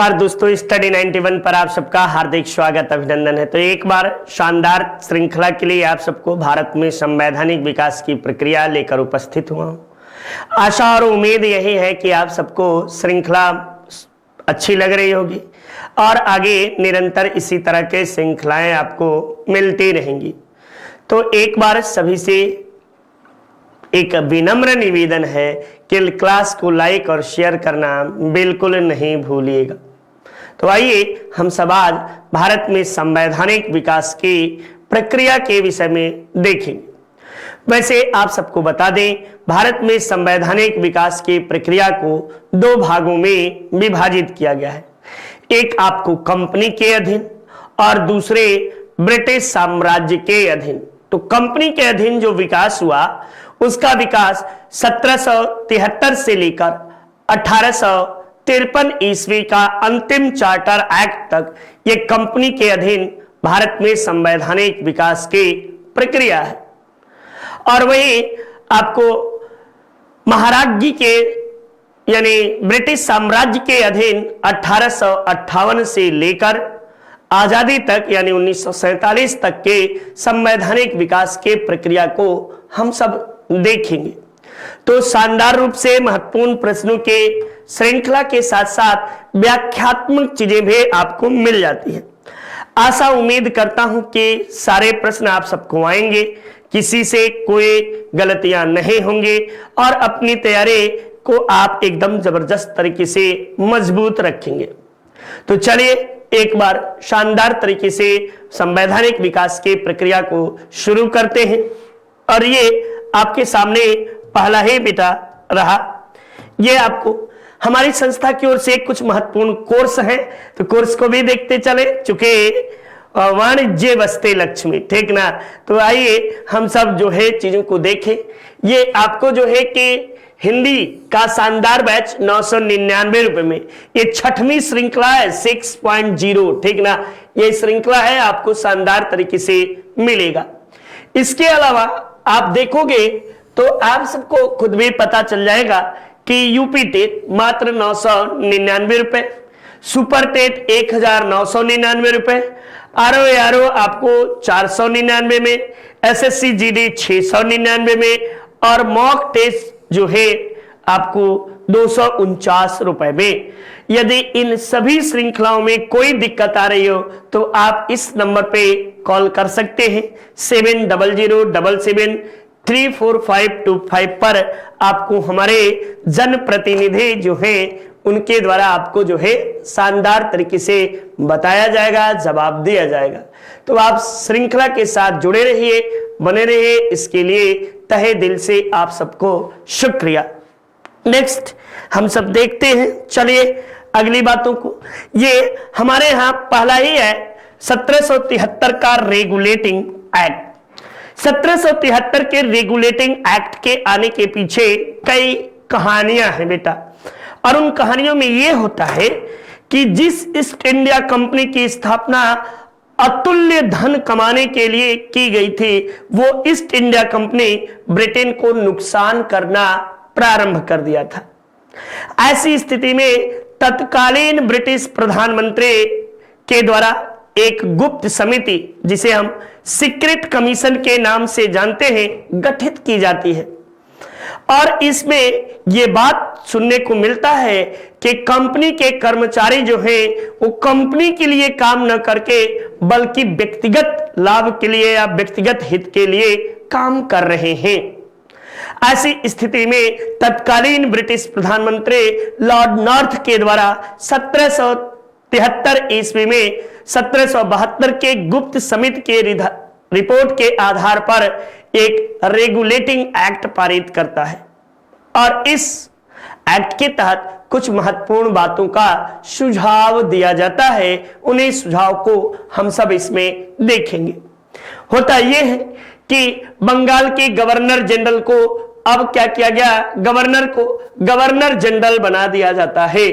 नमस्कार दोस्तों, स्टडी 91 पर आप सबका हार्दिक स्वागत अभिनंदन है। तो एक बार शानदार श्रृंखला के लिए आप सबको भारत में संवैधानिक विकास की प्रक्रिया लेकर उपस्थित हुआ हूं। आशा और उम्मीद यही है कि आप सबको श्रृंखला अच्छी लग रही होगी और आगे निरंतर इसी तरह के श्रृंखलाएं आपको मिलती रहेंगी। तो एक बार सभी से एक विनम्र निवेदन है कि क्लास को लाइक और शेयर करना बिल्कुल नहीं भूलिएगा। तो आइए हम सब आज भारत में संवैधानिक विकास की प्रक्रिया के विषय में देखेंगे। वैसे आप सबको बता दें, भारत में संवैधानिक विकास की प्रक्रिया को दो भागों में विभाजित किया गया है। एक आपको कंपनी के अधीन और दूसरे ब्रिटिश साम्राज्य के अधीन। तो कंपनी के अधीन जो विकास हुआ उसका विकास 1773 से लेकर 1853 ईस्वी का अंतिम चार्टर एक्ट तक ये कंपनी के अधीन भारत में संवैधानिक विकास की प्रक्रिया है। और वही आपको महाराज्ञी के यानी ब्रिटिश साम्राज्य के अधीन 1858 से लेकर आजादी तक यानी 1947 तक के संवैधानिक विकास के प्रक्रिया को हम सब देखेंगे। तो शानदार रूप से महत्वपूर्ण प्रश्नों के श्रृंखला के साथ साथ व्याख्यात्मक चीजें भी आपको मिल जाती है। आशा उम्मीद करता हूं कि सारे प्रश्न आप सबको आएंगे, किसी से कोई गलतियां नहीं होंगी और अपनी तैयारी को आप एकदम जबरदस्त तरीके से मजबूत रखेंगे। तो चलिए एक बार शानदार तरीके से संवैधानिक विकास की प्रक्रिया को शुरू करते हैं। और ये आपके सामने पहला ही बेटा रहा, ये आपको हमारी संस्था की ओर से कुछ महत्वपूर्ण कोर्स है, तो कोर्स को भी देखते चले। चूंकि वाणिज्य बस्ते लक्ष्मी, ठीक ना। तो आइए हम सब जो है चीजों को देखें। ये आपको जो है कि हिंदी का शानदार बैच 999 रुपए में, ये छठवीं श्रृंखला है 6.0, ठीक ना। ये श्रृंखला है, आपको शानदार तरीके से मिलेगा। इसके अलावा आप देखोगे तो आप सबको खुद भी पता चल जाएगा कि यूपी टेट मात्र 999 रुपए, सुपर टेट 1999 रुपए, आरओ आपको 499 में, एसएससी जीडी 699 में और मॉक टेस्ट जो है आपको 249 रुपए में। यदि इन सभी श्रृंखलाओं में कोई दिक्कत आ रही हो तो आप इस नंबर पे कॉल कर सकते हैं 7007734525 पर। आपको हमारे जनप्रतिनिधि जो है उनके द्वारा आपको जो है शानदार तरीके से बताया जाएगा, जवाब दिया जाएगा। तो आप श्रृंखला के साथ जुड़े रहिए, बने रहिए, इसके लिए तहे दिल से आप सबको शुक्रिया। नेक्स्ट हम सब देखते हैं, चलिए अगली बातों को। ये हमारे यहां पहला ही है 1773 का रेगुलेटिंग एक्ट। 1773 के रेगुलेटिंग एक्ट के आने के पीछे कई कहानियां हैं बेटा, और उन कहानियों में यह होता है कि जिस ईस्ट इंडिया कंपनी की स्थापना अतुल्य धन कमाने के लिए की गई थी, वो ईस्ट इंडिया कंपनी ब्रिटेन को नुकसान करना प्रारंभ कर दिया था। ऐसी स्थिति में तत्कालीन ब्रिटिश प्रधानमंत्री के द्वारा एक गुप्त समिति, जिसे हम सीक्रेट कमीशन के नाम से जानते हैं, गठित की जाती है। और इसमें यह बात सुनने को मिलता है कि कंपनी के कर्मचारी जो हैं वो कंपनी के लिए काम न करके बल्कि व्यक्तिगत लाभ के लिए या व्यक्तिगत हित के लिए काम कर रहे हैं। ऐसी स्थिति में तत्कालीन ब्रिटिश प्रधानमंत्री लॉर्ड नॉर्थ के द्वारा 1773 ईस्वी में 1772 के गुप्त समिति के रिपोर्ट के आधार पर एक रेगुलेटिंग एक्ट पारित करता है। और इस एक्ट के तहत कुछ महत्वपूर्ण बातों का सुझाव दिया जाता है। उन्हीं सुझाव को हम सब इसमें देखेंगे। होता यह है कि बंगाल के गवर्नर जनरल को अब क्या किया गया, गवर्नर को गवर्नर जनरल बना दिया जाता है।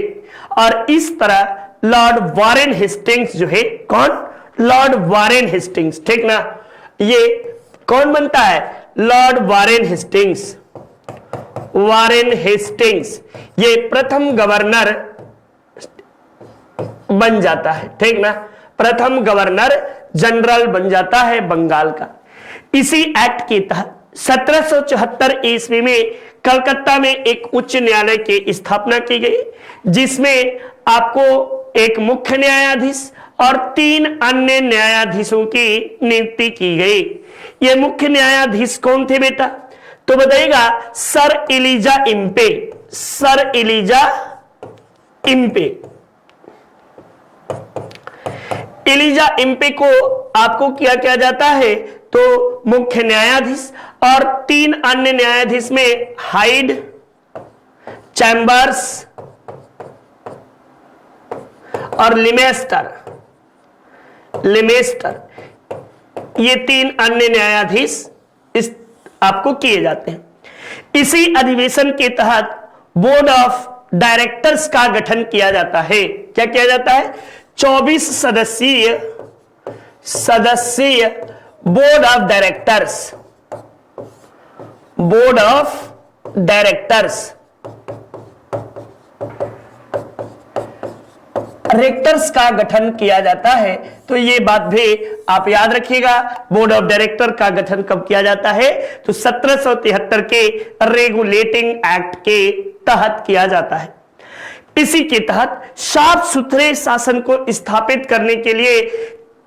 और इस तरह लॉर्ड वारेन हेस्टिंग्स जो है, कौन, लॉर्ड वारेन हेस्टिंग्स, ठीक ना। ये कौन बनता है, Lord Warren Hastings. Warren Hastings ये प्रथम गवर्नर बन जाता है, ठीक ना। प्रथम गवर्नर जनरल बन जाता है बंगाल का। इसी एक्ट के तहत 1774 ईस्वी में कलकत्ता में एक उच्च न्यायालय की स्थापना की गई, जिसमें आपको एक मुख्य न्यायाधीश और 3 अन्य न्यायाधीशों की नियुक्ति की गई। ये मुख्य न्यायाधीश कौन थे बेटा? तो बताइएगा, sir Elijah Impey. Sir Elijah Impey. Elijah Impey को आपको क्या किया जाता है? तो मुख्य न्यायाधीश और 3 अन्य न्यायाधीश में हाइड, चैम्बर्स और लिमेस्टर, ये 3 अन्य न्यायाधीश इस आपको किए जाते हैं। इसी अधिवेशन के तहत बोर्ड ऑफ डायरेक्टर्स का गठन किया जाता है। क्या किया जाता है? 24 सदस्यीय board of directors, board of directors का गठन किया जाता है। तो ये बात भी आप याद रखिएगा, बोर्ड ऑफ डायरेक्टर का गठन कब किया जाता है? तो 1773 के रेगुलेटिंग एक्ट के तहत किया जाता है। इसी के तहत साफ सुथरे शासन को स्थापित करने के लिए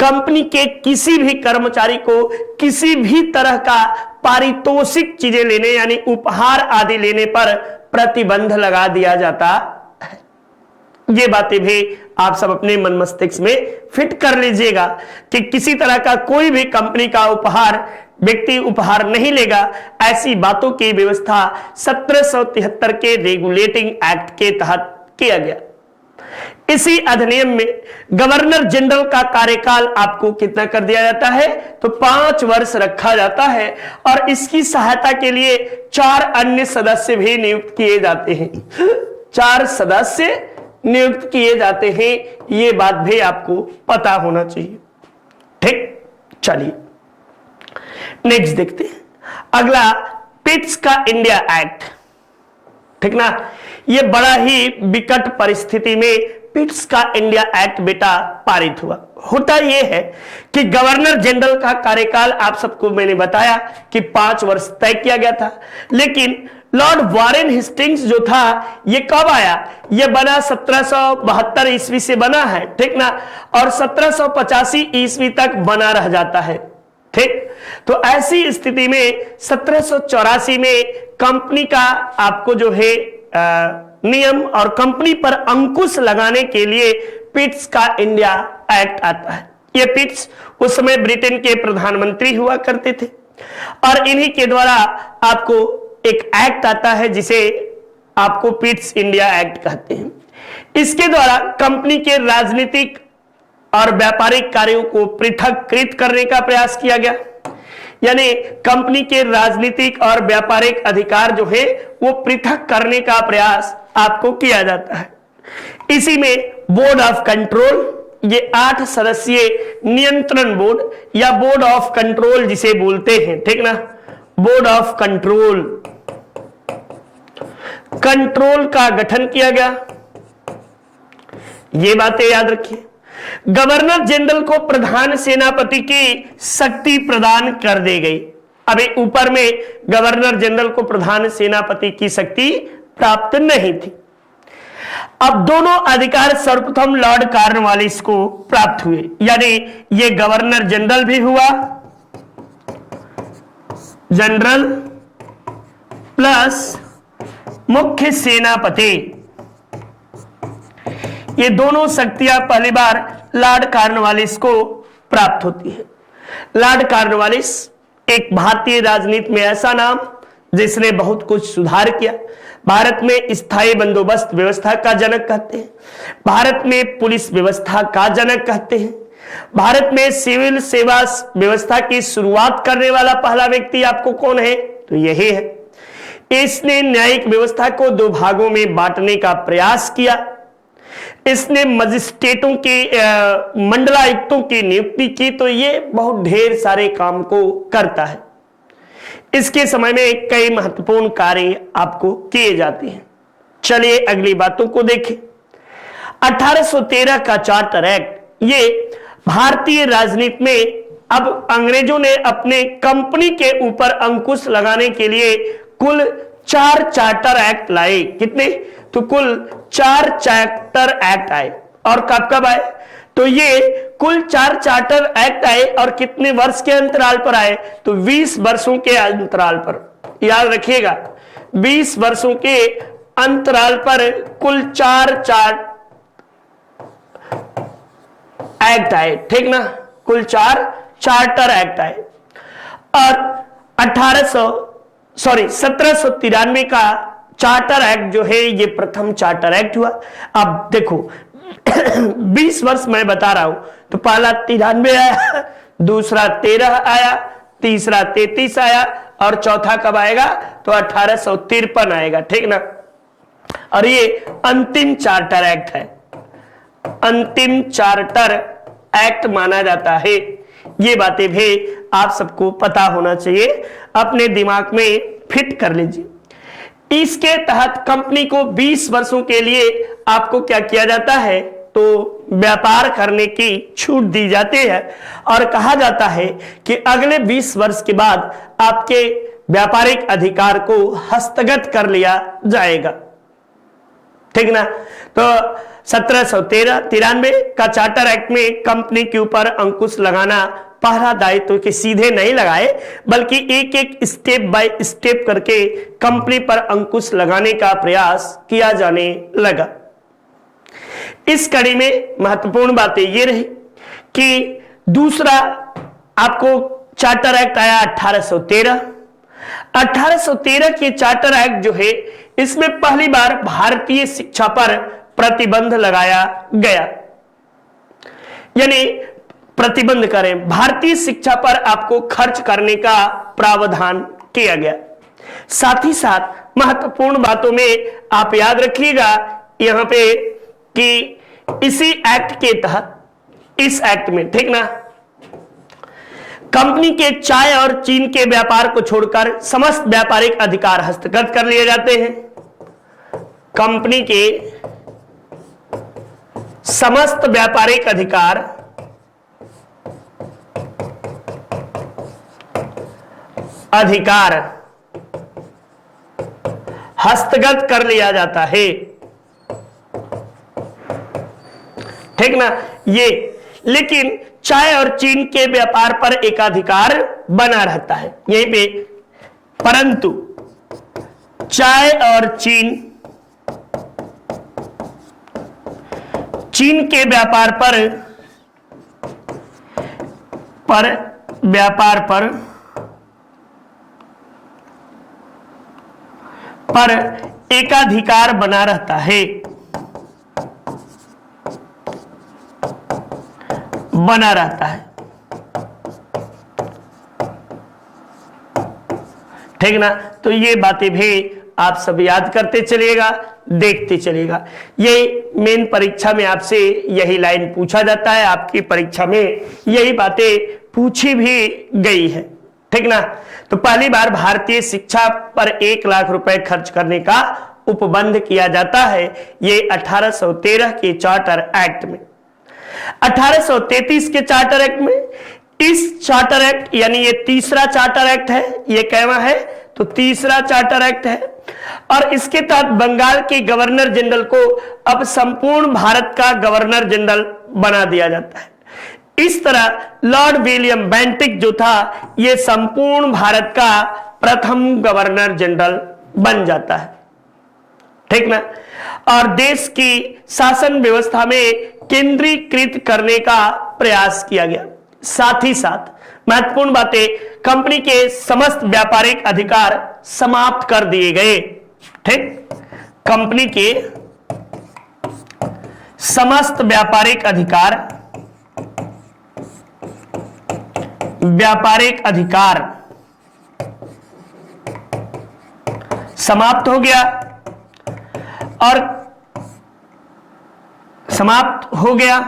कंपनी के किसी भी कर्मचारी को किसी भी तरह का पारितोषिक चीजें लेने यानी उपहार आदि लेने पर प्रतिबंध लगा दिया जाता है। ये बातें भी आप सब अपने मन मस्तिष्क में फिट कर लीजिएगा कि किसी तरह का कोई भी कंपनी का उपहार व्यक्ति उपहार नहीं लेगा। ऐसी बातों की व्यवस्था 1773 के रेगुलेटिंग एक्ट के तहत किया गया। इसी अधिनियम में गवर्नर जनरल का कार्यकाल आपको कितना कर दिया जाता है? तो 5 वर्ष रखा जाता है और इसकी सहायता के लिए 4 अन्य सदस्य भी नियुक्त किए जाते हैं। 4 सदस्य नियुक्त किए जाते हैं, ये बात भी आपको पता होना चाहिए। ठीक, चलिए नेक्स्ट देखते हैं। अगला पिट्स का इंडिया एक्ट, ठीक ना। ये बड़ा ही विकट परिस्थिति में पिट्स का इंडिया एक्ट बेटा पारित हुआ। होता यह है कि गवर्नर जनरल का कार्यकाल आप सबको मैंने बताया कि 5 वर्ष तय किया गया था, लेकिन लॉर्ड वारेन हेस्टिंग्स जो था ये कब आया? ये बना 1772 ईस्वी से बना है, ठीक ना, और 1785 ईस्वी तक बना रह जाता है। ठीक, तो ऐसी स्थिति में 1784 में कंपनी का आपको जो है नियम और कंपनी पर अंकुश लगाने के लिए पिट्स का इंडिया एक्ट आता है। ये पिट्स उस समय ब्रिटेन के प्रधानमंत्री हुआ करते थे और इन्हीं के द्वारा आपको एक एक्ट आता है जिसे आपको पिट्स इंडिया एक्ट कहते हैं। इसके द्वारा कंपनी के राजनीतिक और व्यापारिक कार्यों को पृथककृत करने का प्रयास किया गया, यानी कंपनी के राजनीतिक और व्यापारिक अधिकार जो है वो पृथक करने का प्रयास आपको किया जाता है। इसी में बोर्ड ऑफ कंट्रोल, ये 8 सदस्यीय नियंत्रण बोर्ड या बोर्ड ऑफ कंट्रोल जिसे बोलते हैं, ठीक ना, बोर्ड ऑफ कंट्रोल का गठन किया गया। ये बातें याद रखिए। गवर्नर जनरल को प्रधान सेनापति की शक्ति प्रदान कर दी गई। अभी ऊपर में गवर्नर जनरल को प्रधान सेनापति की शक्ति प्राप्त नहीं थी। अब दोनों अधिकार सर्वप्रथम लॉर्ड कॉर्नवालिस को प्राप्त हुए, यानी ये गवर्नर जनरल भी हुआ, जनरल प्लस मुख्य सेनापति, ये दोनों शक्तियां पहली बार लॉर्ड कॉर्नवालिस को प्राप्त होती है। लॉर्ड कॉर्नवालिस एक भारतीय राजनीति में ऐसा नाम जिसने बहुत कुछ सुधार किया। भारत में स्थायी बंदोबस्त व्यवस्था का जनक कहते हैं, भारत में पुलिस व्यवस्था का जनक कहते हैं, भारत में सिविल सेवा व्यवस्था की शुरुआत करने वाला पहला व्यक्ति आपको कौन है? तो यही है। इसने न्यायिक व्यवस्था को 2 भागों में बांटने का प्रयास किया। इसने मजिस्ट्रेटों के मंडलायुक्तों की नियुक्ति की। तो ये बहुत ढेर सारे काम को करता है। इसके समय में कई महत्वपूर्ण कार्य आपको किए जाते हैं। चलिए अगली बातों को देखें। 1813 का चार्टर एक्ट, ये भारतीय राजनीति में अब अंग्रेजों ने अपने कंपनी के ऊपर अंकुश लगाने के लिए कुल 4 चार्टर एक्ट लाए। कितने? तो कुल 4 चार्टर एक्ट आए। और कब कब आए? तो ये कुल 4 चार्टर एक्ट आए और कितने वर्ष के अंतराल पर आए? तो 20 वर्षों के अंतराल पर। याद रखिएगा, 20 वर्षों के अंतराल पर कुल 4 एक्ट आए। ठीक ना? कुल 4 चार्टर एक्ट आए। और 1793 का चार्टर एक्ट जो है ये प्रथम चार्टर एक्ट हुआ। अब देखो 20 वर्ष मैं बता रहा हूं, तो पहला 93 आया, दूसरा 13 आया, तीसरा 33 आया और चौथा कब आएगा? तो 1853 आएगा। ठीक ना? और ये अंतिम चार्टर एक्ट है, अंतिम चार्टर एक्ट माना जाता है। ये बातें भी आप सबको पता होना चाहिए, अपने दिमाग में फिट कर लीजिए। इसके तहत कंपनी को 20 वर्षों के लिए आपको क्या किया जाता है? तो व्यापार करने की छूट दी जाती है और कहा जाता है कि अगले 20 वर्ष के बाद आपके व्यापारिक अधिकार को हस्तगत कर लिया जाएगा। ठीक ना? तो 1793 का चार्टर एक्ट में कंपनी के ऊपर अंकुश लगाना पहला दायित्व के सीधे नहीं लगाए, बल्कि एक एक स्टेप बाय स्टेप करके कंपनी पर अंकुश लगाने का प्रयास किया जाने लगा। इस कड़ी में महत्वपूर्ण बातें ये रही कि दूसरा आपको चार्टर एक्ट आया 1813। 1813 के चार्टर एक्ट जो है, इसमें पहली बार भारतीय शिक्षा पर प्रतिबंध लगाया गया। यानी प्रतिबंध करें, भारतीय शिक्षा पर आपको खर्च करने का प्रावधान किया गया। साथ ही साथ महत्वपूर्ण बातों में आप याद रखिएगा यहां पे कि इसी एक्ट के तहत, इस एक्ट में, ठीक ना, कंपनी के चाय और चीन के व्यापार को छोड़कर समस्त व्यापारिक अधिकार हस्तगत कर लिए जाते हैं। कंपनी के समस्त व्यापारिक अधिकार हस्तगत कर लिया जाता है। ठीक ना? ये लेकिन चाय और चीन के व्यापार पर एकाधिकार बना रहता है यहीं पे, परंतु चाय और चीन के व्यापार पर एकाधिकार बना रहता है, बना रहता है। ठीक ना? तो ये बातें भी आप सब याद करते चलिएगा, देखते चलिएगा। ये मेन परीक्षा में आपसे यही लाइन पूछा जाता है, आपकी परीक्षा में यही बातें पूछी भी गई है। ठीक ना? तो पहली बार भारतीय शिक्षा पर 1 लाख रुपए खर्च करने का उपबंध किया जाता है, ये 1813 के चार्टर एक्ट में। 1833 के चार्टर एक्ट में, इस चार्टर एक्ट यानी ये तीसरा चार्टर एक्ट है, ये कहवा है? तो तीसरा चार्टर एक्ट है। और इसके तहत बंगाल के गवर्नर जनरल को अब संपूर्ण भारत का गवर्नर जनरल बना दिया जाता है। इस तरह लॉर्ड विलियम बेंटिक जो था, यह संपूर्ण भारत का प्रथम गवर्नर जनरल बन जाता है। ठीक ना? और देश की शासन व्यवस्था में केंद्रीकृत करने का प्रयास किया गया। साथ ही साथ महत्वपूर्ण बातें, कंपनी के समस्त व्यापारिक अधिकार समाप्त कर दिए गए। ठीक? कंपनी के समस्त व्यापारिक अधिकार समाप्त हो गया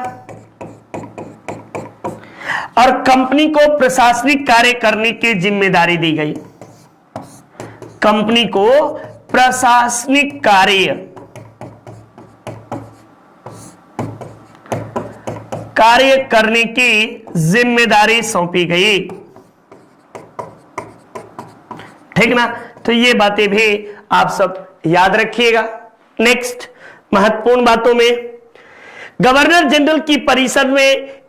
और कंपनी को प्रशासनिक कार्य करने की जिम्मेदारी दी गई। कंपनी को प्रशासनिक कार्य कार्य करने की जिम्मेदारी सौंपी गई। ठीक ना, तो ये बातें भी आप सब याद रखिएगा। नेक्स्ट महत्वपूर्ण बातों में गवर्नर जनरल की परिषद में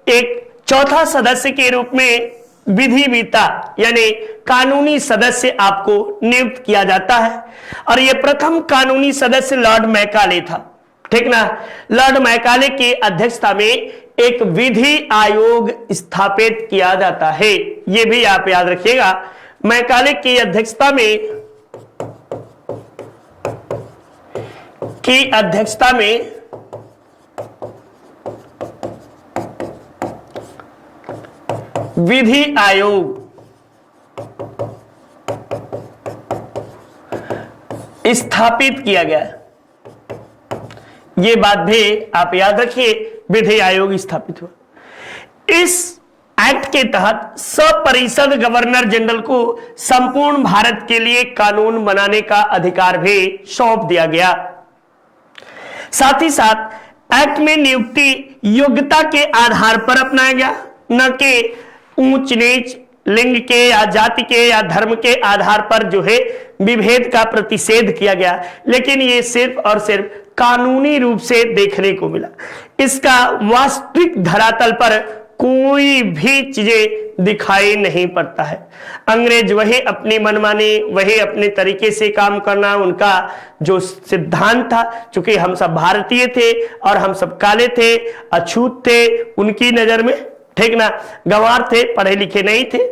एक चौथा सदस्य के रूप में विधिवेत्ता यानी कानूनी सदस्य आपको नियुक्त किया जाता है, और यह प्रथम कानूनी सदस्य लॉर्ड मैकाले था। ठीक ना, लॉर्ड मैकाले की अध्यक्षता में एक विधि आयोग स्थापित किया जाता है, यह भी आप याद रखिएगा। मैकाले की अध्यक्षता में विधि आयोग स्थापित किया गया। यह बात भी आप याद रखिए, विधि आयोग स्थापित हुआ। इस एक्ट के तहत सपरिषद गवर्नर जनरल को संपूर्ण भारत के लिए कानून बनाने का अधिकार भी सौंप दिया गया। साथ ही साथ एक्ट में नियुक्ति योग्यता के आधार पर अपनाया गया, न कि ऊंच नीच, लिंग के या जाति के या धर्म के आधार पर जो है विभेद का प्रतिषेध किया गया, लेकिन ये सिर्फ और सिर्फ कानूनी रूप से देखने को मिला। इसका वास्तविक धरातल पर कोई भी चीजें दिखाई नहीं पड़ता है। अंग्रेज वही अपनी मनमानी, वही अपने तरीके से काम करना, उनका जो सिद्धांत था, चूंकि हम सब भारतीय थे और हम सब काले थे, अछूत थे उनकी नजर में, ठीक ना, गंवार थे, पढ़े लिखे नहीं थे,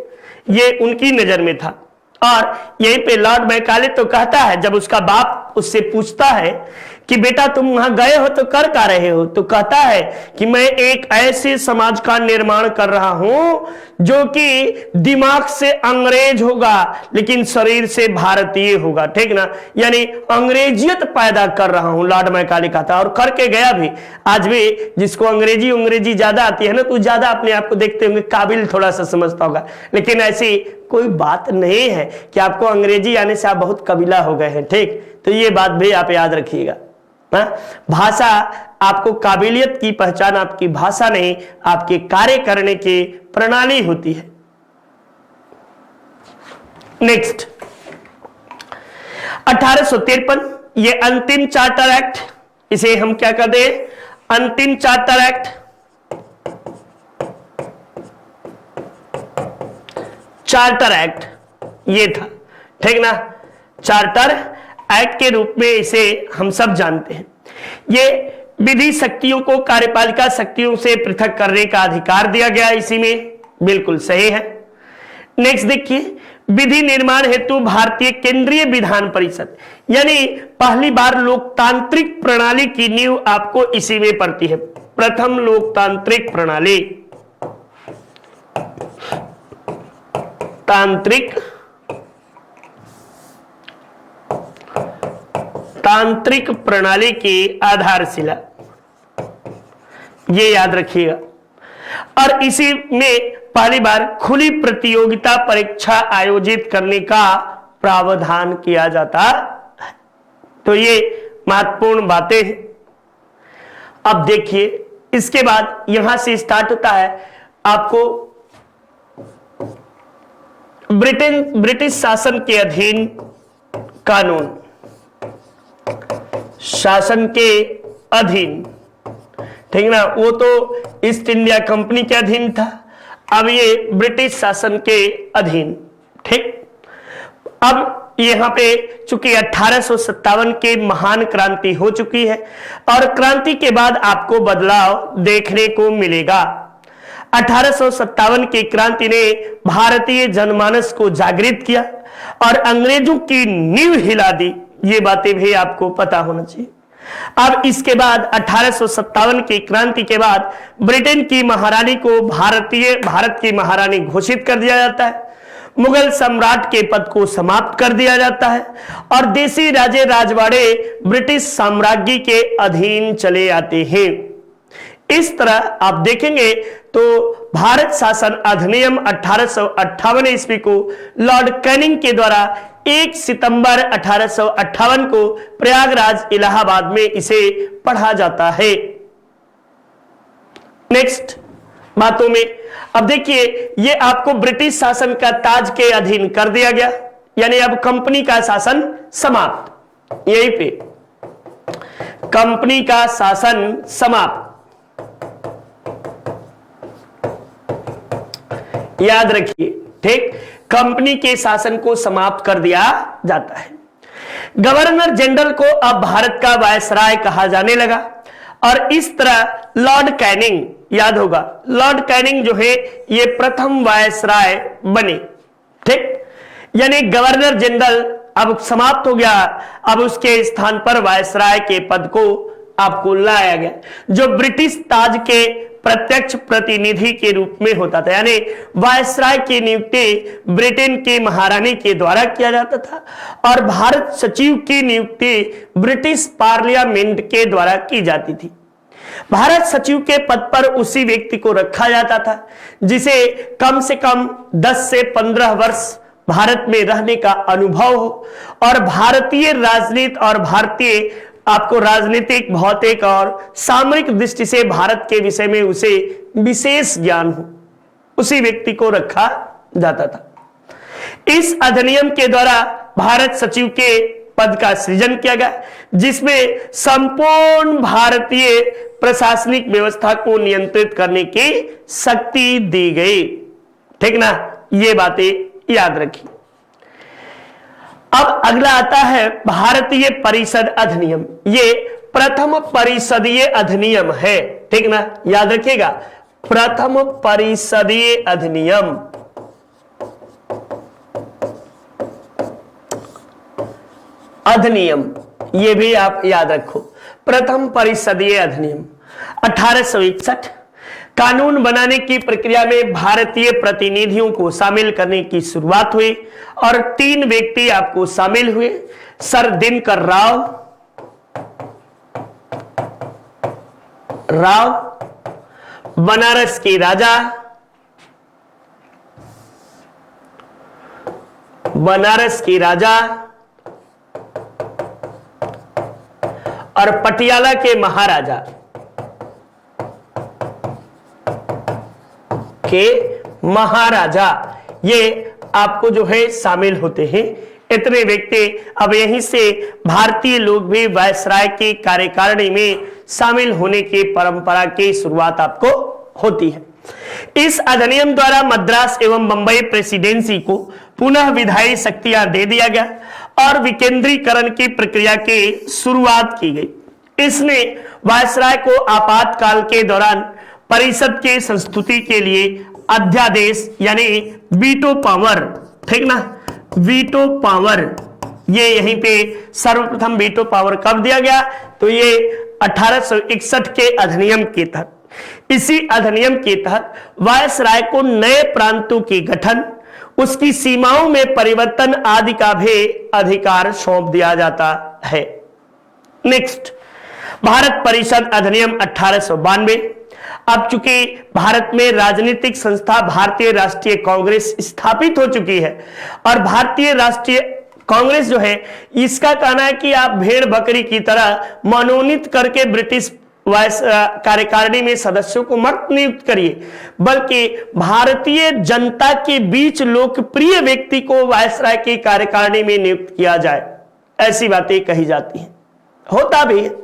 ये उनकी नजर में था। और यहीं पे लॉर्ड मैकाले तो कहता है, जब उसका बाप उससे पूछता है कि बेटा तुम वहां गए हो तो कर क्या रहे हो, तो कहता है कि मैं एक ऐसे समाज का निर्माण कर रहा हूं जो कि दिमाग से अंग्रेज होगा लेकिन शरीर से भारतीय होगा। ठीक ना, यानी अंग्रेजियत पैदा कर रहा हूं, लॉर्ड मैकाले कहता, और करके गया भी। आज भी जिसको अंग्रेजी ज्यादा आती है ना, तो ज्यादा अपने आप को देखते होंगे काबिल थोड़ा सा समझता होगा, लेकिन ऐसी कोई बात नहीं है कि आपको अंग्रेजी आने से आप बहुत कबीला हो गए हैं। ठीक, तो ये बात भी आप याद रखिएगा। भाषा आपको काबिलियत की पहचान आपकी भाषा नहीं, आपके कार्य करने की प्रणाली होती है। नेक्स्ट 1853, ये अंतिम चार्टर एक्ट, इसे हम क्या कहते हैं, अंतिम चार्टर एक्ट। चार्टर एक्ट ये था, ठीक ना, चार्टर एक्ट के रूप में इसे हम सब जानते हैं। ये विधि शक्तियों को कार्यपालिका शक्तियों से पृथक करने का अधिकार दिया गया, इसी में बिल्कुल सही है। नेक्स्ट देखिए, विधि निर्माण हेतु भारतीय केंद्रीय विधान परिषद, यानी पहली बार लोकतांत्रिक प्रणाली की नींव आपको इसी में पड़ती है। प्रथम लोकतांत्रिक प्रणाली, तांत्रिक प्रणाली की आधारशिला, ये याद रखिएगा। और इसी में पहली बार खुली प्रतियोगिता परीक्षा आयोजित करने का प्रावधान किया जाता है। तो ये महत्वपूर्ण बातें हैं। अब देखिए, इसके बाद यहां से स्टार्ट होता है आपको ब्रिटिश शासन के अधीन कानून, शासन के अधीन, ठीक ना, वो तो ईस्ट इंडिया कंपनी के अधीन था, अब ये ब्रिटिश शासन के अधीन। ठीक, अब यहां पे चूंकि 1857 के महान क्रांति हो चुकी है और क्रांति के बाद आपको बदलाव देखने को मिलेगा। 1857 की क्रांति ने भारतीय जनमानस को जागृत किया और अंग्रेजों की नींव हिला दी, ये बातें भी आपको पता होना चाहिए। अब इसके बाद 1857 की क्रांति के बाद ब्रिटेन की महारानी को भारत की महारानी घोषित कर दिया जाता है, मुगल सम्राट के पद को समाप्त कर दिया जाता है और देसी राजे राजवाड़े ब्रिटिश साम्राज्य के अधीन चले आते हैं। इस तरह आप देखेंगे तो भारत शासन अधिनियम 1858 ईस्वी को लॉर्ड कैनिंग के द्वारा 1 सितंबर 1858 को प्रयागराज इलाहाबाद में इसे पढ़ा जाता है। नेक्स्ट बातों में। अब देखिए, ये आपको ब्रिटिश शासन का ताज के अधीन कर दिया गया, यानी अब कंपनी का शासन समाप्त। यहीं पे कंपनी का शासन समाप्त, याद रखिए, ठीक। कंपनी के शासन को समाप्त कर दिया जाता है। गवर्नर जनरल को अब भारत का वायसराय कहा जाने लगा, और इस तरह लॉर्ड कैनिंग, याद होगा, लॉर्ड कैनिंग जो है ये प्रथम वायसराय बने, ठीक। यानी गवर्नर जनरल अब समाप्त हो गया, अब उसके स्थान पर वायसराय के पद को आपको लाया गया, जो ब्रिटिश ताज के प्रत्यक्ष प्रतिनिधि के रूप में होता था। यानी वायसराय की नियुक्ति ब्रिटेन के महारानी के द्वारा किया जाता था, और भारत सचिव की नियुक्ति ब्रिटिश पार्लियामेंट के द्वारा की जाती थी। भारत सचिव के पद पर उसी व्यक्ति को रखा जाता था जिसे कम से कम 10 से 15 वर्ष भारत में रहने का अनुभव हो, और भारतीय राजनीति और भारतीय आपको राजनीतिक, भौतिक और सामरिक दृष्टि से भारत के विषय में उसे विशेष ज्ञान हो, उसी व्यक्ति को रखा जाता था। इस अधिनियम के द्वारा भारत सचिव के पद का सृजन किया गया, जिसमें संपूर्ण भारतीय प्रशासनिक व्यवस्था को नियंत्रित करने की शक्ति दी गई, ठीक ना। ये बातें याद रखिए। अब अगला आता है भारतीय परिषद अधिनियम। ये प्रथम परिषदीय अधिनियम है, ठीक ना, याद रखिएगा, प्रथम परिषदीय अधिनियम। अधिनियम ये भी आप याद रखो, प्रथम परिषदीय अधिनियम 1861। कानून बनाने की प्रक्रिया में भारतीय प्रतिनिधियों को शामिल करने की शुरुआत हुई, और 3 व्यक्ति आपको शामिल हुए, सर दिनकर राव, बनारस के राजा, और पटियाला के महाराजा ये आपको जो है शामिल होते हैं। इतने व्यक्ति, अब यहीं से भारतीय लोग भी वायसराय की कार्यकारिणी में शामिल होने की परंपरा की शुरुआत आपको होती है। इस अधिनियम द्वारा मद्रास एवं बंबई प्रेसिडेंसी को पुनः विधायी शक्तियां दे दिया गया, और विकेंद्रीकरण की प्रक्रिया की शुरुआत की गई। इसने वायसराय को आपातकाल के दौरान परिषद के संस्तुति के लिए अध्यादेश यानी वीटो पावर, ठीक ना, वीटो पावर, ये यहीं पे सर्वप्रथम वीटो पावर कब दिया गया, तो ये 1861 के अधिनियम के तहत। इसी अधिनियम के तहत वायसराय को नए प्रांतों के गठन, उसकी सीमाओं में परिवर्तन आदि का भी अधिकार सौंप दिया जाता है। नेक्स्ट, भारत परिषद अधिनियम 1892। अब चूंकि भारत में राजनीतिक संस्था भारतीय राष्ट्रीय कांग्रेस स्थापित हो चुकी है, और भारतीय राष्ट्रीय कांग्रेस जो है, इसका कहना है कि आप भेड़ बकरी की तरह मनोनीत करके ब्रिटिश कार्यकारिणी में सदस्यों को मत नियुक्त करिए, बल्कि भारतीय जनता के बीच लोकप्रिय व्यक्ति को वायसराय की कार्यकारिणी में नियुक्त किया जाए, ऐसी बातें कही जाती हैं, होता भी है।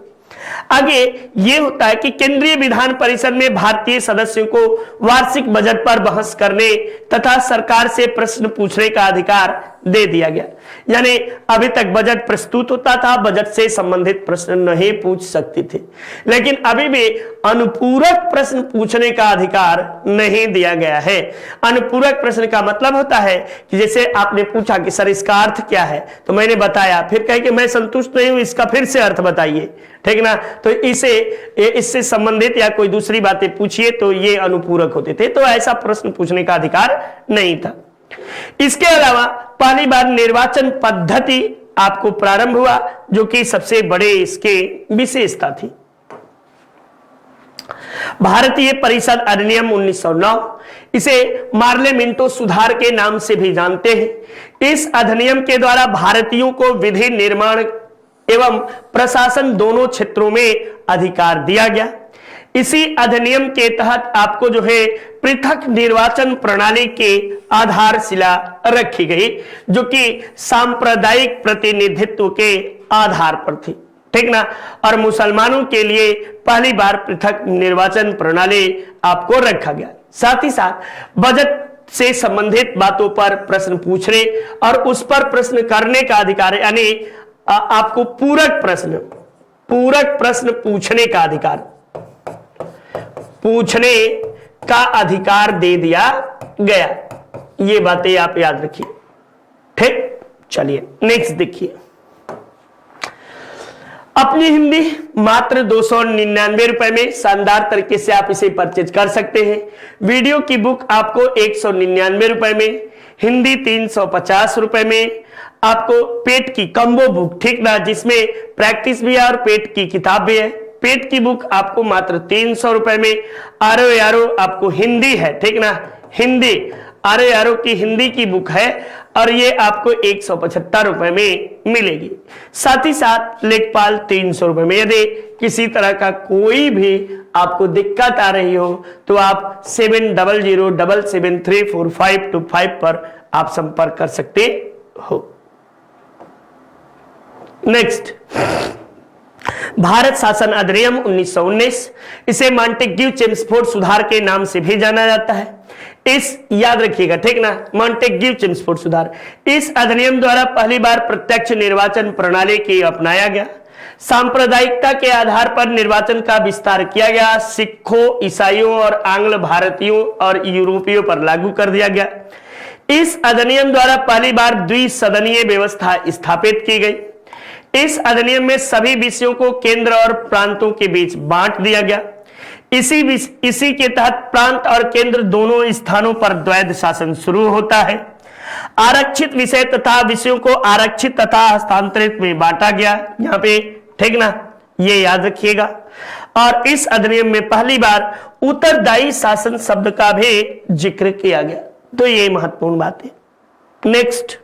आगे ये होता है कि केंद्रीय विधान परिषद में भारतीय सदस्यों को वार्षिक बजट पर बहस करने तथा सरकार से प्रश्न पूछने का अधिकार दे दिया गया। यानी अभी तक बजट प्रस्तुत होता था, बजट से संबंधित प्रश्न नहीं पूछ सकते थे, लेकिन अभी भी अनुपूरक प्रश्न पूछने का अधिकार नहीं दिया गया है। अनुपूरक प्रश्न का मतलब होता है कि जैसे आपने पूछा कि सर इसका अर्थ क्या है, तो मैंने बताया, फिर कहे कि मैं संतुष्ट नहीं हूं, इसका फिर से अर्थ बताइए, ठीक ना। तो इससे संबंधित या कोई दूसरी बातें पूछिए, तो ये अनुपूरक होते थे, तो ऐसा प्रश्न पूछने का अधिकार नहीं था। इसके अलावा पहली बार निर्वाचन पद्धति आपको प्रारंभ हुआ, जो कि सबसे बड़े इसके विशेषता थी। भारतीय परिषद अधिनियम 1909, इसे पार्लियामेंटो सुधार के नाम से भी जानते हैं। इस अधिनियम के द्वारा भारतीयों को विधि निर्माण एवं प्रशासन दोनों क्षेत्रों में अधिकार दिया गया। इसी अधिनियम के तहत आपको जो है पृथक निर्वाचन प्रणाली की आधारशिला रखी गई, जो कि सांप्रदायिक प्रतिनिधित्व के आधार पर थी, ठीक ना। और मुसलमानों के लिए पहली बार पृथक निर्वाचन प्रणाली आपको रखा गया। साथ ही साथ बजट से संबंधित बातों पर प्रश्न पूछने और उस पर प्रश्न करने का अधिकार, यानी आपको पूरक प्रश्न पूछने का अधिकार दे दिया गया। ये बातें आप याद रखिए, ठीक। चलिए नेक्स्ट देखिए। अपनी हिंदी मात्र 299 रुपए में शानदार तरीके से आप इसे परचेज कर सकते हैं। वीडियो की बुक आपको 199 रुपए में, हिंदी 350 रुपए में, आपको पेट की कम्बो बुक, ठीक ना, जिसमें प्रैक्टिस भी है और पेट की किताब भी है। पेट की बुक आपको मात्र 300 रुपए में। आरो यारो आपको हिंदी है, ठीक ना, हिंदी आरो यारो की हिंदी की बुक है और ये आपको 175 रुपए में मिलेगी। साथ ही साथ लेखपाल 300 रुपए में। यदि किसी तरह का कोई भी आपको दिक्कत आ रही हो तो आप 7007734525 पर आप संपर्क कर सकते हो। नेक्स्ट, भारत शासन अधिनियम 1919, इसे मॉन्टेग्यू चेम्सफोर्ड सुधार के नाम से भी जाना जाता है। इस याद रखिएगा, ठीक ना, मॉन्टेग्यू चेम्सफोर्ड सुधार। इस अधिनियम द्वारा पहली बार प्रत्यक्ष निर्वाचन प्रणाली की अपनाया गया। सांप्रदायिकता के आधार पर निर्वाचन का विस्तार किया गया। सिखों, ईसाइयों और आंग्ल भारतीयों और यूरोपियों पर लागू कर दिया गया। इस अधिनियम द्वारा पहली बार द्विसदनीय व्यवस्था स्थापित की गई। इस अधिनियम में सभी विषयों को केंद्र और प्रांतों के बीच बांट दिया गया। इसी के तहत प्रांत और केंद्र दोनों स्थानों पर द्वैध शासन शुरू होता है। आरक्षित विषय तथा विषयों को आरक्षित तथा हस्तांतरित में बांटा गया, यहाँ पे, ठीक ना, ये याद रखिएगा। और इस अधिनियम में पहली बार उत्तरदायी शासन शब्द का भी जिक्र किया गया, तो ये महत्वपूर्ण बात है। नेक्स्ट,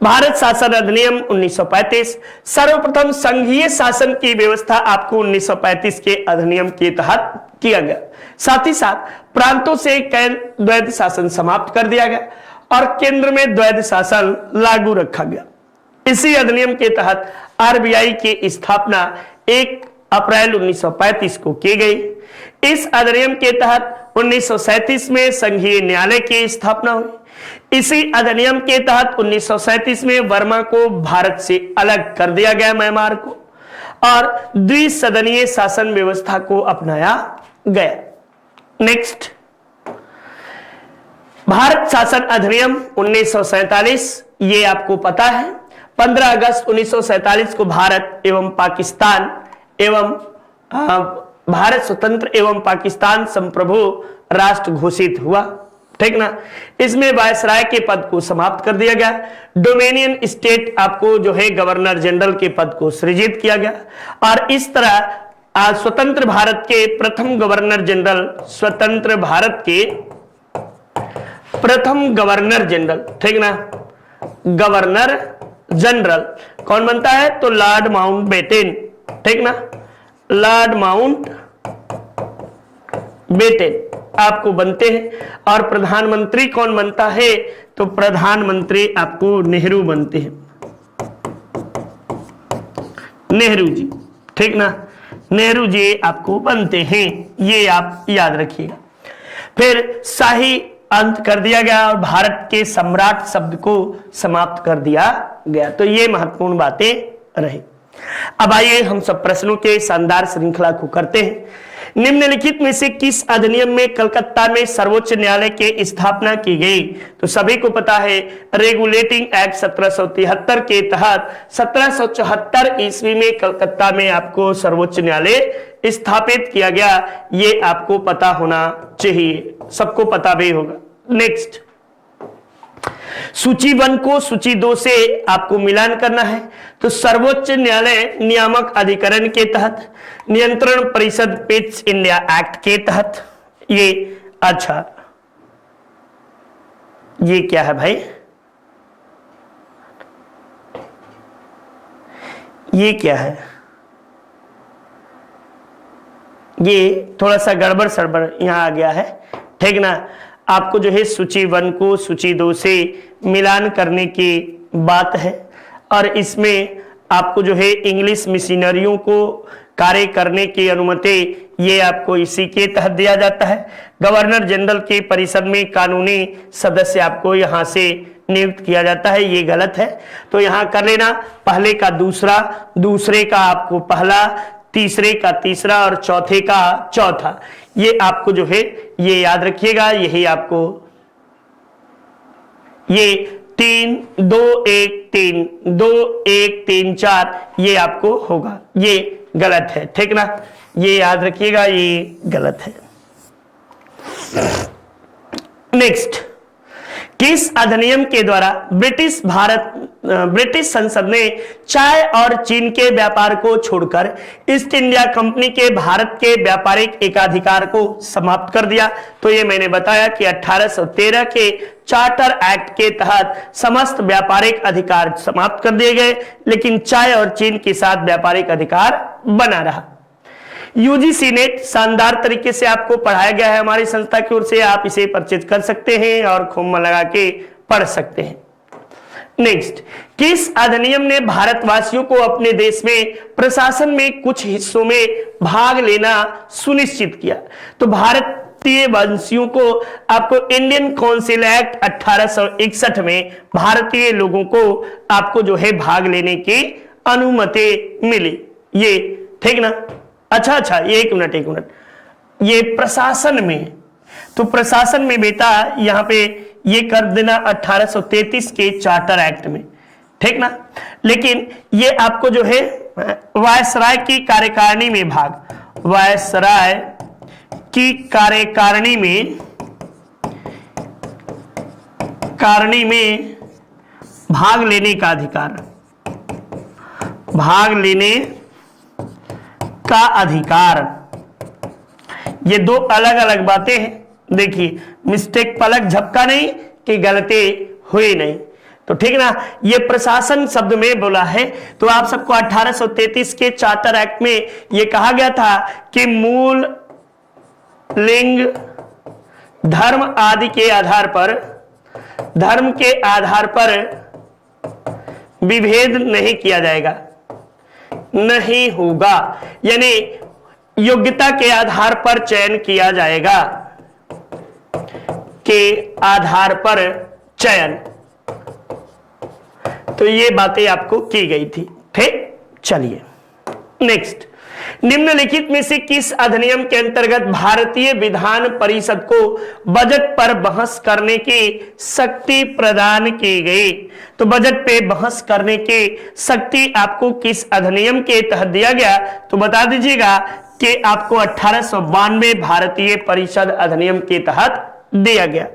भारत शासन अधिनियम 1935, सर्वप्रथम संघीय शासन की व्यवस्था आपको 1935 के अधिनियम के तहत किया गया। साथ ही साथ प्रांतों से द्वैध शासन समाप्त कर दिया गया और केंद्र में द्वैध शासन लागू रखा गया। इसी अधिनियम के तहत आरबीआई की स्थापना 1 अप्रैल 1935 को की गई। इस अधिनियम के तहत 1937 में संघीय न्यायालय की स्थापना हुई। इसी अधिनियम के तहत 1937 में वर्मा को भारत से अलग कर दिया गया, म्यांमार को, और द्विसदनीय शासन व्यवस्था को अपनाया गया। नेक्स्ट, भारत शासन अधिनियम 1947, ये आपको पता है, 15 अगस्त 1947 को भारत एवं पाकिस्तान एवं भारत स्वतंत्र एवं पाकिस्तान संप्रभु राष्ट्र घोषित हुआ, ठीक ना। इसमें वायसराय के पद को समाप्त कर दिया गया। डोमेनियन स्टेट आपको जो है गवर्नर जनरल के पद को सृजित किया गया और इस तरह स्वतंत्र भारत के प्रथम गवर्नर जनरल, स्वतंत्र भारत के प्रथम गवर्नर जनरल, ठीक ना, गवर्नर जनरल कौन बनता है, तो लॉर्ड माउंटबेटन, ठीक ना, लॉर्ड माउंटबेटन आपको बनते हैं। और प्रधानमंत्री कौन बनता है, तो प्रधानमंत्री आपको नेहरू बनते हैं, नेहरू जी, ठीक ना, नेहरू जी आपको बनते हैं, ये आप याद रखिएगा। फिर शाही अंत कर दिया गया और भारत के सम्राट शब्द को समाप्त कर दिया गया, तो ये महत्वपूर्ण बातें रही। अब आइए हम सब प्रश्नों के शानदार श्रृंखला को करते हैं। निम्नलिखित में से किस अधिनियम में कलकत्ता में सर्वोच्च न्यायालय की स्थापना की गई, तो सभी को पता है रेगुलेटिंग एक्ट 1773 के तहत 1774 ईस्वी में कलकत्ता में आपको सर्वोच्च न्यायालय स्थापित किया गया, ये आपको पता होना चाहिए, सबको पता भी होगा। नेक्स्ट, सूची 1 को सूची 2 से आपको मिलान करना है, तो सर्वोच्च न्यायालय नियामक अधिकरण के तहत, नियंत्रण परिषद पेट्स इंडिया एक्ट के तहत, ये अच्छा, ये क्या है भाई, ये क्या है, ये थोड़ा सा गड़बड़ सड़बड़ यहाँ आ गया है, ठीक ना। आपको जो है सूची 1 को सूची 2 से मिलान करने की बात है, और इसमें आपको जो है इंग्लिश मिशनरियों को कार्य करने की अनुमति ये आपको इसी के तहत दिया जाता है। गवर्नर जनरल के परिषद में कानूनी सदस्य आपको यहाँ से नियुक्त किया जाता है, ये गलत है, तो यहाँ कर लेना। पहले का दूसरा, दूसरे का आपको पहला, तीसरे का तीसरा और चौथे का चौथा, ये आपको जो है ये याद रखिएगा। यही आपको ये 3 2 1 3 2 1 3 4 ये आपको होगा, ये गलत है, ठीक ना, ये याद रखिएगा, ये गलत है। नेक्स्ट, किस अधिनियम के द्वारा ब्रिटिश संसद ने चाय और चीन के व्यापार को छोड़कर ईस्ट इंडिया कंपनी के भारत के व्यापारिक एकाधिकार को समाप्त कर दिया? तो ये मैंने बताया कि 1813 के चार्टर एक्ट के तहत समस्त व्यापारिक अधिकार समाप्त कर दिए गए, लेकिन चाय और चीन के साथ व्यापारिक अधिकार बना रहा। यूजीसी नेट शानदार तरीके से आपको पढ़ाया गया है हमारी संस्था की ओर से, आप इसे परचेज कर सकते हैं और खूब मन लगा के पढ़ सकते हैं। नेक्स्ट, किस अधिनियम ने भारतवासियों को अपने देश में प्रशासन में कुछ हिस्सों में भाग लेना सुनिश्चित किया? तो भारतीय वंशियों को आपको इंडियन काउंसिल एक्ट 1861 में भारतीय लोगों को आपको जो है भाग लेने की अनुमति मिली, ये ठीक ना। अच्छा, एक मिनट, ये प्रशासन में, तो प्रशासन में बेटा यहां पे ये कर देना 1833 के चार्टर एक्ट में, ठीक ना। लेकिन ये आपको जो है वायसराय की कार्यकारिणी में भाग, वायसराय की कार्यकारिणी में भाग लेने का अधिकार, भाग लेने का अधिकार, ये दो अलग अलग बातें हैं। देखिए, मिस्टेक पलक झपका नहीं कि गलती हुई नहीं, तो ठीक ना। ये प्रशासन शब्द में बोला है, तो आप सबको 1833 के चार्टर एक्ट में ये कहा गया था कि मूल, लिंग, धर्म आदि के आधार पर, धर्म के आधार पर विभेद नहीं किया जाएगा, नहीं होगा, यानी योग्यता के आधार पर चयन किया जाएगा, के आधार पर चयन, तो ये बातें आपको की गई थी, ठीक। चलिए नेक्स्ट, निम्नलिखित में से किस अधिनियम के अंतर्गत भारतीय विधान परिषद को बजट पर बहस करने की शक्ति प्रदान की गई? तो बजट पे बहस करने की शक्ति आपको किस अधिनियम के तहत दिया गया? तो बता दीजिएगा कि आपको 1892 भारतीय परिषद अधिनियम के तहत दिया गया।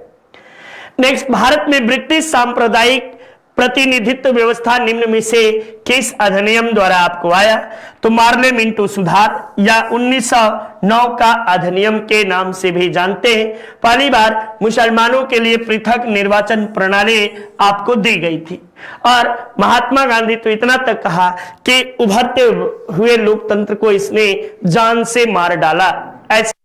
नेक्स्ट, भारत में ब्रिटिश सांप्रदायिक प्रतिनिधित्व व्यवस्था निम्न में से किस अधिनियम द्वारा आपको आया? तो मार्ले मिंटो सुधार या 1909 का अधिनियम के नाम से भी जानते हैं। पहली बार मुसलमानों के लिए पृथक निर्वाचन प्रणाली आपको दी गई थी, और महात्मा गांधी तो इतना तक कहा कि उभरते हुए लोकतंत्र को इसने जान से मार डाला। ऐसे